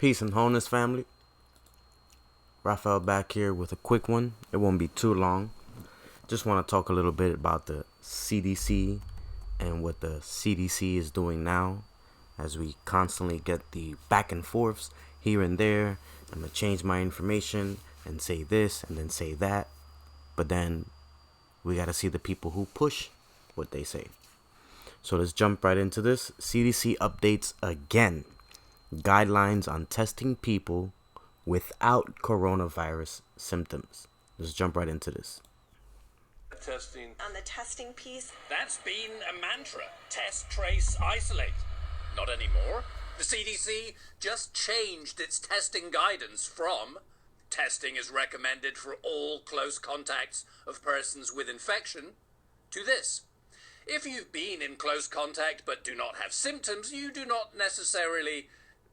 Peace and wholeness, family. Rafael back here with a quick one. It won't be too long. Just want to talk a little bit about the CDC and what the CDC is doing now, as we constantly get the back and forths here and there. I'm going to change my information and say this and then say that. But then we got to see the people who push what they say. So let's jump right into this. CDC updates again. Guidelines on testing people without coronavirus symptoms. Let's jump right into this. Testing. On the testing piece. That's been a mantra. Test, trace, isolate. Not anymore. The CDC just changed its testing guidance from testing is recommended for all close contacts of persons with infection to this. If you've been in close contact but do not have symptoms, you do not necessarily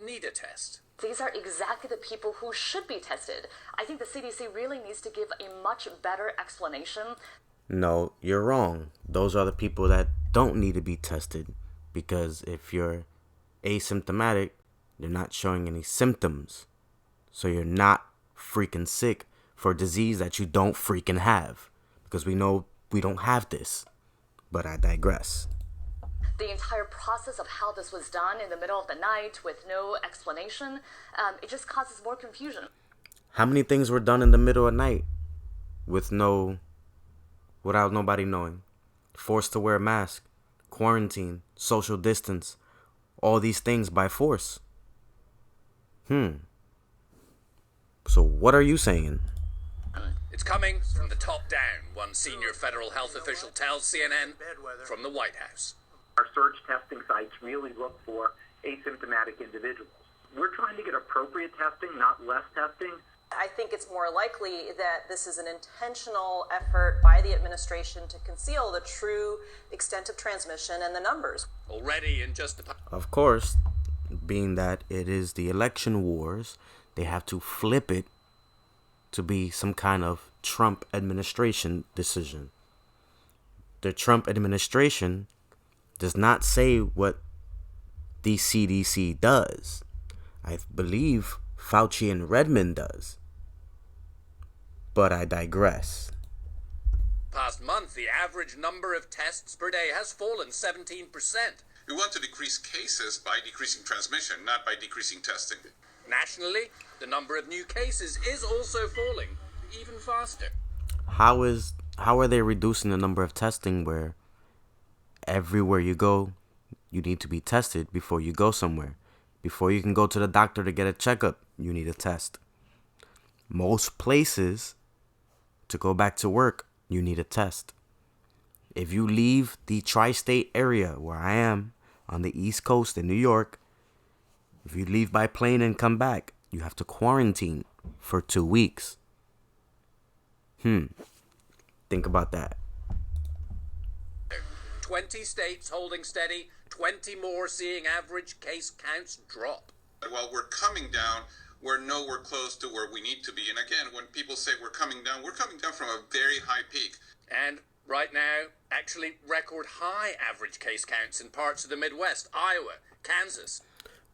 need a test. These are exactly the people who should be tested. I think the CDC really needs to give a much better explanation. No, you're wrong. Those are the people that don't need to be tested, because if you're asymptomatic, you're not showing any symptoms. So you're not freaking sick for a disease that you don't freaking have, because we know we don't have this. But I digress. The entire process of how this was done in the middle of the night with no explanation, it just causes more confusion. How many things were done in the middle of the night without nobody knowing? Forced to wear a mask, quarantine, social distance, all these things by force. So what are you saying? It's coming from the top down, one senior federal health official tells CNN from the White House. Our surge testing sites really look for asymptomatic individuals. We're trying to get appropriate testing, not less testing. I think it's more likely that this is an intentional effort by the administration to conceal the true extent of transmission and the numbers. Already in just Of course, being that it is the election wars, they have to flip it to be some kind of Trump administration decision. The Trump administration does not say what the CDC does. I believe Fauci and Redmond does. But I digress. Past month, the average number of tests per day has fallen 17%. We want to decrease cases by decreasing transmission, not by decreasing testing. Nationally, the number of new cases is also falling even faster. How are they reducing the number of testing where everywhere you go, you need to be tested before you go somewhere? Before you can go to the doctor to get a checkup, you need a test. Most places, to go back to work, you need a test. If you leave the tri-state area where I am on the East Coast in New York, if you leave by plane and come back, you have to quarantine for 2 weeks. Think about that. 20 states holding steady, 20 more seeing average case counts drop. While we're coming down, we're nowhere close to where we need to be. And again, when people say we're coming down from a very high peak. And right now, actually record high average case counts in parts of the Midwest, Iowa, Kansas.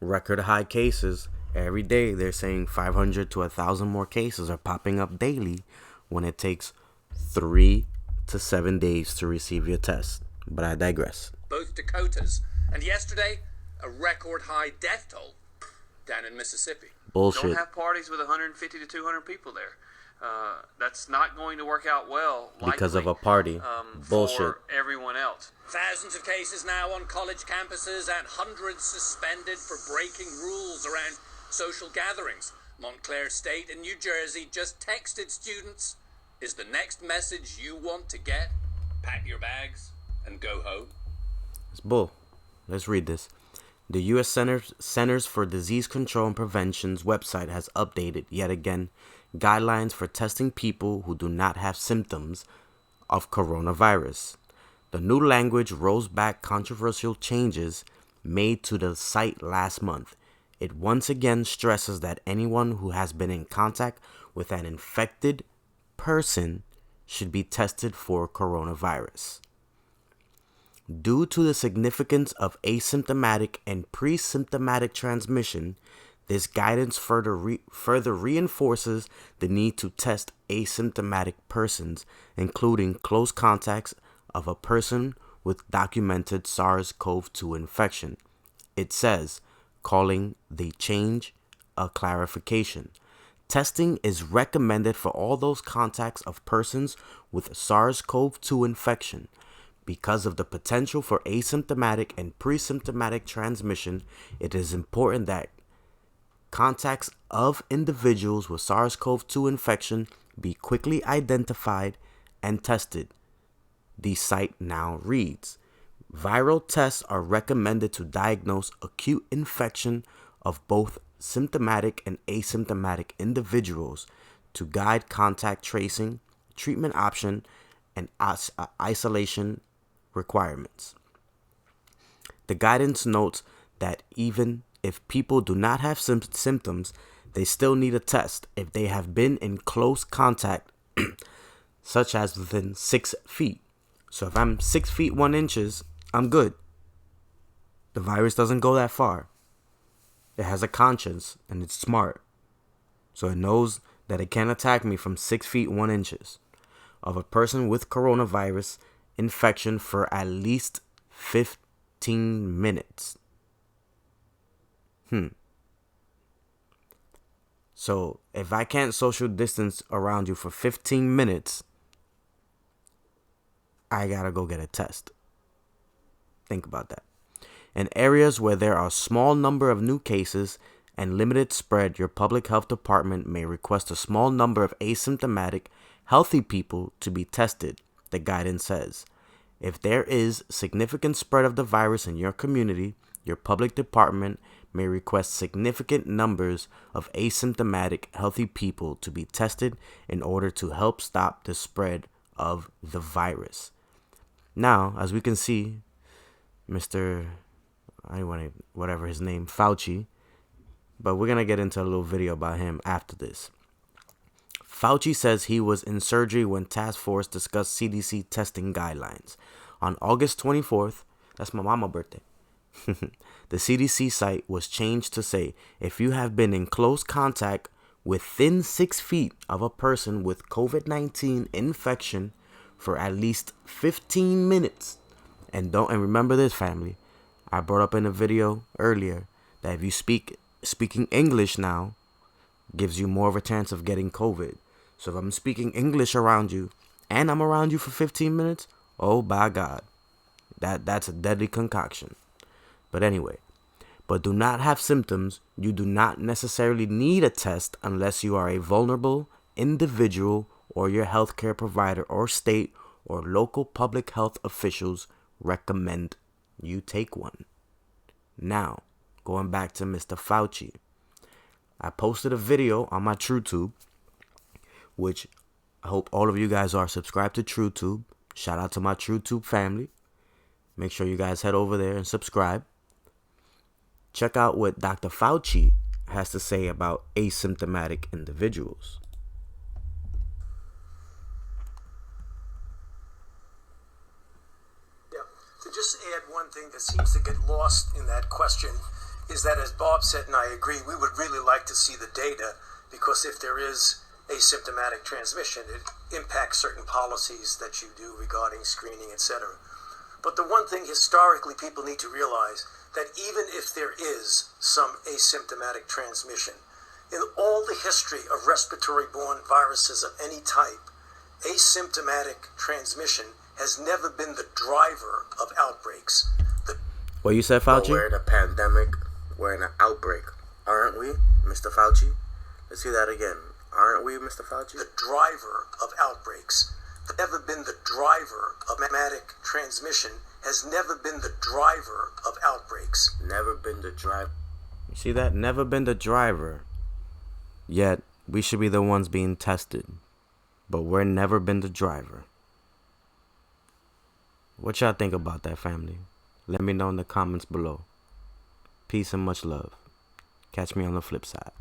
Record high cases. Every day they're saying 500 to 1,000 more cases are popping up daily when it takes 3 to 7 days to receive your test. But I digress. Both Dakotas. And yesterday, a record high death toll down in Mississippi. Bullshit. Don't have parties with 150 to 200 people there. That's not going to work out well. Because of a party. Bullshit. For everyone else. Thousands of cases now on college campuses and hundreds suspended for breaking rules around social gatherings. Montclair State in New Jersey just texted students, "Is the next message you want to get? Pack your bags and go home." It's bull. Let's read this. The U.S. Centers for Disease Control and Prevention's website has updated, yet again, guidelines for testing people who do not have symptoms of coronavirus. The new language rolls back controversial changes made to the site last month. It once again stresses that anyone who has been in contact with an infected person should be tested for coronavirus. Due to the significance of asymptomatic and pre-symptomatic transmission, This guidance further reinforces the need to test asymptomatic persons, including close contacts of a person with documented SARS-CoV-2 infection. It says, calling the change a clarification. Testing is recommended for all those contacts of persons with SARS-CoV-2 infection. Because of the potential for asymptomatic and pre-symptomatic transmission, it is important that contacts of individuals with SARS-CoV-2 infection be quickly identified and tested. The site now reads, viral tests are recommended to diagnose acute infection of both symptomatic and asymptomatic individuals, to guide contact tracing, treatment option, and isolation requirements. The guidance notes that even if people do not have symptoms, they still need a test if they have been in close contact, such as within 6 feet. So if I'm 6 feet 1 inches, I'm good. The virus doesn't go that far. It has a conscience and it's smart. So it knows that it can attack me from 6 feet 1 inches of a person with coronavirus infection for at least 15 minutes. So if I can't social distance around you for 15 minutes, I gotta go get a test. Think about that. In areas where there are a small number of new cases and limited spread, your public health department may request a small number of asymptomatic, healthy people to be tested, the guidance says. If there is significant spread of the virus in your community, your public department may request significant numbers of asymptomatic, healthy people to be tested in order to help stop the spread of the virus. Now, as we can see, whatever his name, Fauci, but we're going to get into a little video about him after this. Fauci says he was in surgery when task force discussed CDC testing guidelines. On August 24th, that's my mama's birthday, the CDC site was changed to say, if you have been in close contact within 6 feet of a person with COVID-19 infection for at least 15 minutes, and remember this, family, I brought up in a video earlier that if you speaking English now gives you more of a chance of getting COVID. So if I'm speaking English around you and I'm around you for 15 minutes, oh by God, that's a deadly concoction. But anyway, but do not have symptoms. You do not necessarily need a test unless you are a vulnerable individual or your healthcare provider or state or local public health officials recommend you take one. Now, going back to Mr. Fauci, I posted a video on my TrueTube, which I hope all of you guys are subscribed to TrueTube. Shout out to my TrueTube family. Make sure you guys head over there and subscribe. Check out what Dr. Fauci has to say about asymptomatic individuals. Yeah, to just add one thing that seems to get lost in that question is that, as Bob said, and I agree, we would really like to see the data, because if there is asymptomatic transmission, it impacts certain policies that you do regarding screening, etc. But the one thing historically people need to realize, that even if there is some asymptomatic transmission, in all the history of respiratory-borne viruses of any type, asymptomatic transmission has never been the driver of outbreaks. What you said, Fauci? We're in a pandemic. We're in an outbreak. Aren't we, Mr. Fauci? Let's see that again. Aren't we, Mr. Fauci? The driver of outbreaks. Never been the driver of asymptomatic transmission has never been the driver of outbreaks. Never been the driver. You see that? Never been the driver. Yet, we should be the ones being tested. But we're never been the driver. What y'all think about that, family? Let me know in the comments below. Peace and much love. Catch me on the flip side.